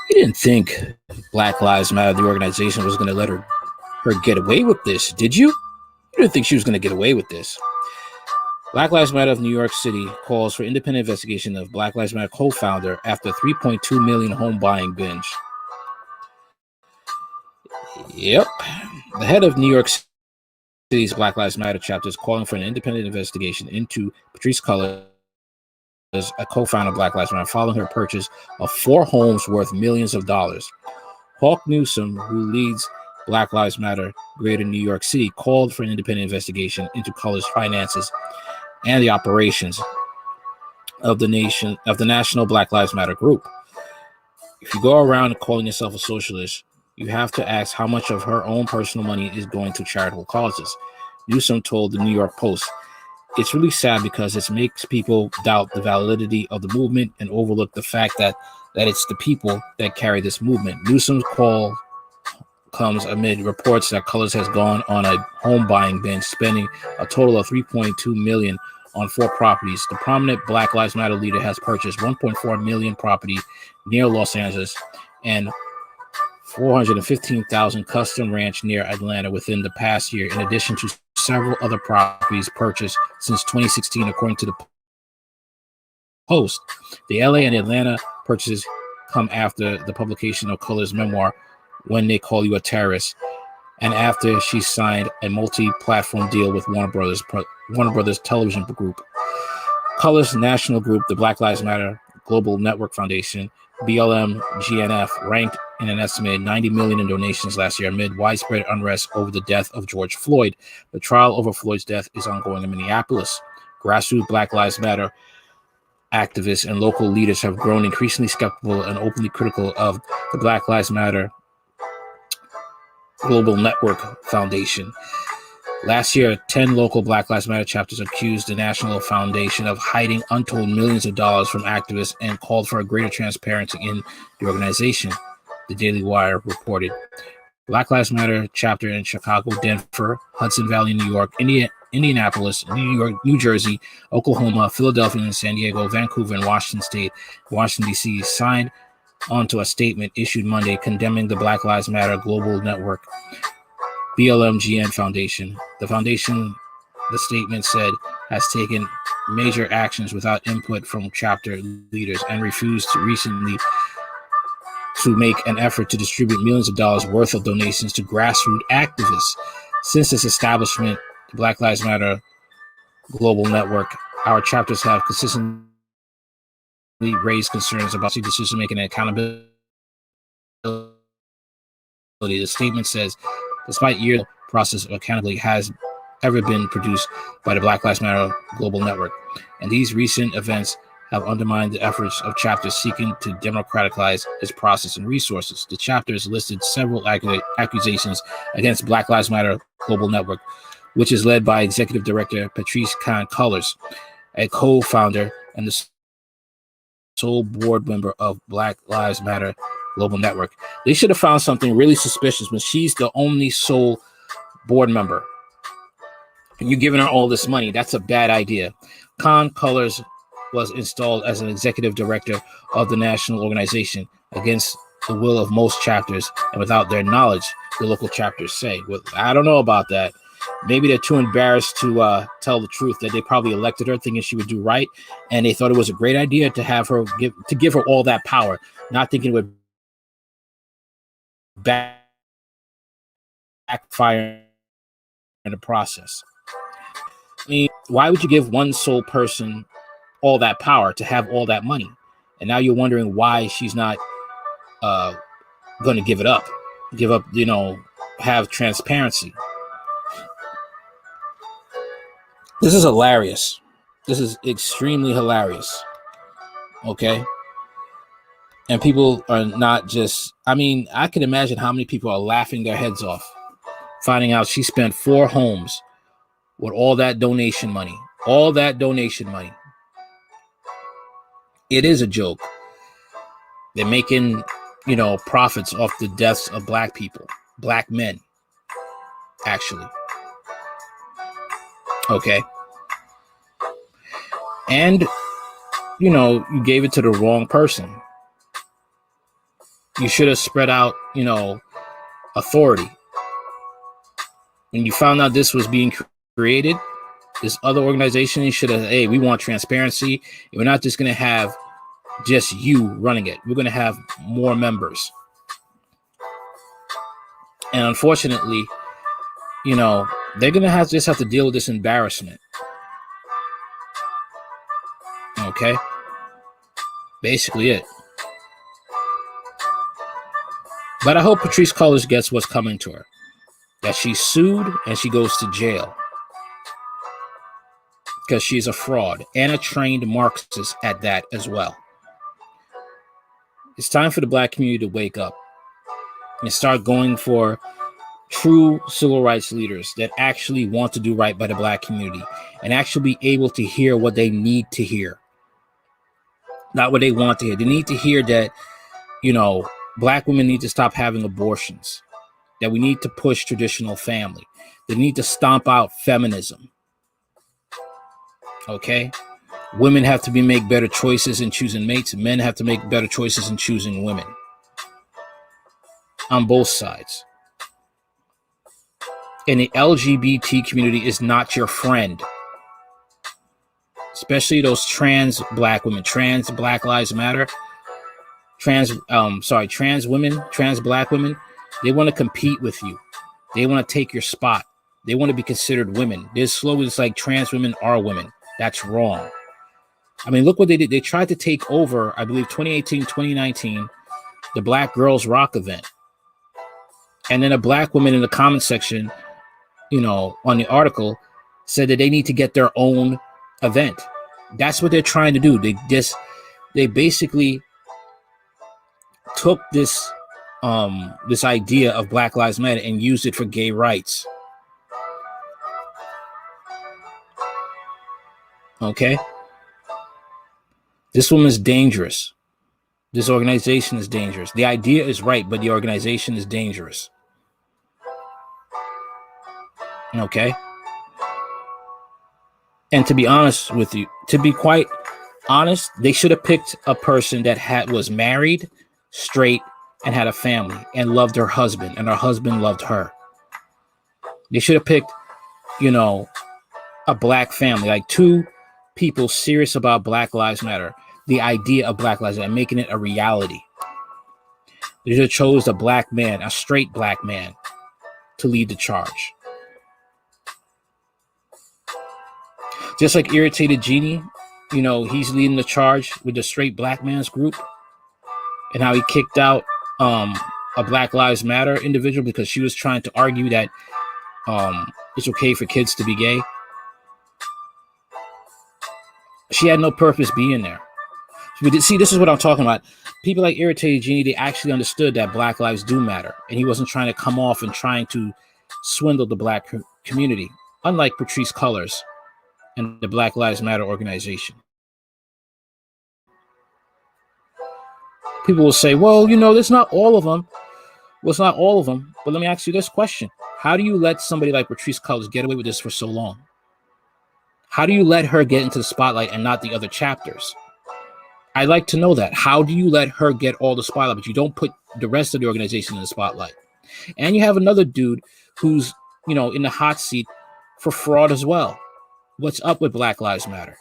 You didn't think Black Lives Matter, the organization, was going to let her get away with this, did you? You didn't think she was going to get away with this. Black Lives Matter of New York City calls for independent investigation of Black Lives Matter co-founder after $3.2 million home buying binge. Yep. The head of New York City's Black Lives Matter chapter is calling for an independent investigation into Patrice Cullors, a co-founder of Black Lives Matter, following her purchase of 4 homes worth millions of dollars. Hawk Newsom, who leads Black Lives Matter Greater New York City, called for an independent investigation into Cullors' finances and the operations of the National Black Lives Matter group. If you go around calling yourself a socialist, you have to ask how much of her own personal money is going to charitable causes. Newsom told the New York Post, "It's really sad because it makes people doubt the validity of the movement and overlook the fact that it's the people that carry this movement." Newsom's call comes amid reports that Cullors has gone on a home buying binge, spending a total of $3.2 million on 4 properties. The prominent Black Lives Matter leader has purchased $1.4 million property near Los Angeles and $415,000 custom ranch near Atlanta within the past year, in addition to several other properties purchased since 2016, according to the Post. The LA and Atlanta purchases come after the publication of Cullors' memoir, When They Call You a Terrorist, and after she signed a multi-platform deal with Warner Brothers Television Group. Cullors' national group, the Black Lives Matter Global Network Foundation, BLM GNF, ranked in an estimated $90 million in donations last year amid widespread unrest over the death of George Floyd. The trial over Floyd's death is ongoing in Minneapolis. Grassroots Black Lives Matter activists and local leaders have grown increasingly skeptical and openly critical of the Black Lives Matter Global Network Foundation. Last year, 10 local Black Lives Matter chapters accused the National Foundation of hiding untold millions of dollars from activists and called for a greater transparency in the organization, the Daily Wire reported. Black Lives Matter chapter in Chicago, Denver, Hudson Valley, New York, Indianapolis, New York, New Jersey, Oklahoma, Philadelphia, and San Diego, Vancouver, and Washington State, Washington, D.C. signed onto a statement issued Monday condemning the Black Lives Matter Global Network BLMGN Foundation. The foundation, the statement said, has taken major actions without input from chapter leaders and refused to recently to make an effort to distribute millions of dollars worth of donations to grassroots activists. Since its establishment, the Black Lives Matter Global Network, our chapters have consistently raised concerns about decision-making and accountability. The statement says, despite years, the process of accountability has ever been produced by the Black Lives Matter Global Network, and these recent events have undermined the efforts of chapters seeking to democratize its process and resources. The chapters listed several accusations against Black Lives Matter Global Network, which is led by Executive Director Patrice Cullors, a co-founder and the sole board member of Black Lives Matter Global Network. They should have found something really suspicious when she's the only sole board member. And you're giving her all this money. That's a bad idea. Cullors was installed as an executive director of the national organization against the will of most chapters and without their knowledge, the local chapters say. Well, I don't know about that. Maybe they're too embarrassed to tell the truth, that they probably elected her thinking she would do right, and they thought it was a great idea to have her give her all that power, not thinking it would backfire in the process. I mean, why would you give one sole person all that power to have all that money? And now you're wondering why she's not going to give up, have transparency. This is hilarious. This is extremely hilarious. Okay. And people are not just, I mean, I can imagine how many people are laughing their heads off, finding out she spent 4 homes with all that donation money. It is a joke. They're making, profits off the deaths of black people, black men, actually. Okay. And you gave it to the wrong person. You should have spread out, authority. When you found out this was being created, this other organization, you should have, hey, we want transparency. We're not just going to have just you running it. We're going to have more members. And unfortunately, they're going to just have to deal with this embarrassment. Okay? Basically it. But I hope Patrisse Cullors gets what's coming to her. That she's sued and she goes to jail. Because she's a fraud and a trained Marxist at that as well. It's time for the Black community to wake up and start going for true civil rights leaders that actually want to do right by the Black community and actually be able to hear what they need to hear. Not what they want to hear. They need to hear that, Black women need to stop having abortions, that we need to push traditional family. They need to stomp out feminism. Okay? Women have to make better choices in choosing mates. Men have to make better choices in choosing women. On both sides. And the LGBT community is not your friend. Especially those trans Black women, trans Black Lives Matter, trans women, trans Black women. They want to compete with you. They want to take your spot. They want to be considered women. There's slogans like trans women are women. That's wrong. I mean, look what they did. They tried to take over, I believe, 2018, 2019, the Black Girls Rock event. And then a Black woman in the comment section, on the article said that they need to get their own event. That's what they're trying to do. They basically took this idea of Black Lives Matter and used it for gay rights. Okay? This woman is dangerous. This organization is dangerous. The idea is right, but the organization is dangerous. Okay? And to be honest with you, to be quite honest, they should have picked a person that was married, straight, and had a family, and loved her husband, and her husband loved her. They should have picked, a Black family, like two people serious about Black Lives Matter, the idea of Black Lives Matter, making it a reality. They should have chose a Black man, a straight Black man, to lead the charge. Just like Irritated Genie, he's leading the charge with the straight Black man's group, and how he kicked out a Black Lives Matter individual because she was trying to argue that it's okay for kids to be gay. She had no purpose being there. See, this is what I'm talking about. People like Irritated Genie, they actually understood that Black lives do matter, and he wasn't trying to come off and trying to swindle the Black community, unlike Patrice Cullors and the Black Lives Matter organization. People will say, well, that's not all of them. Well, it's not all of them. But let me ask you this question. How do you let somebody like Patrisse Cullors get away with this for so long? How do you let her get into the spotlight and not the other chapters? I'd like to know that. How do you let her get all the spotlight, but you don't put the rest of the organization in the spotlight? And you have another dude who's, in the hot seat for fraud as well. What's up with Black Lives Matter?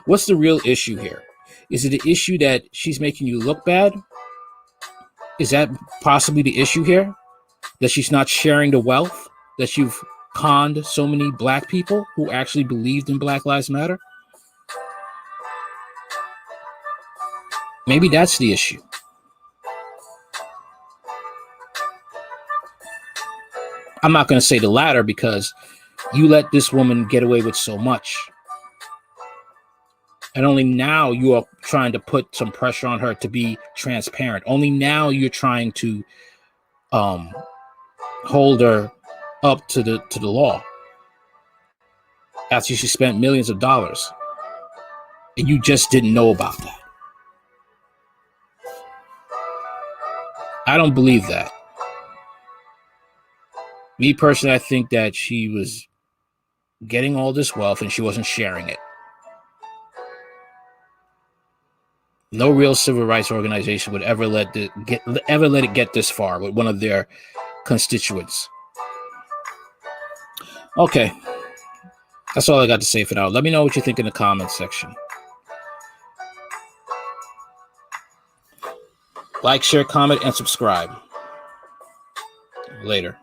What's the real issue here? Is it the issue that she's making you look bad? Is that possibly the issue here? That she's not sharing the wealth? That you've conned so many Black people who actually believed in Black Lives Matter? Maybe that's the issue. I'm not going to say the latter because you let this woman get away with so much. And only now you are trying to put some pressure on her to be transparent. Only now you're trying to hold her up to the law after she spent millions of dollars. And you just didn't know about that. I don't believe that. Me personally, I think that she was getting all this wealth and she wasn't sharing it. No real civil rights organization would ever let it get this far with one of their constituents. Okay, that's all I got to say for now. Let me know what you think in the comments section. Like, share, comment, and subscribe. Later.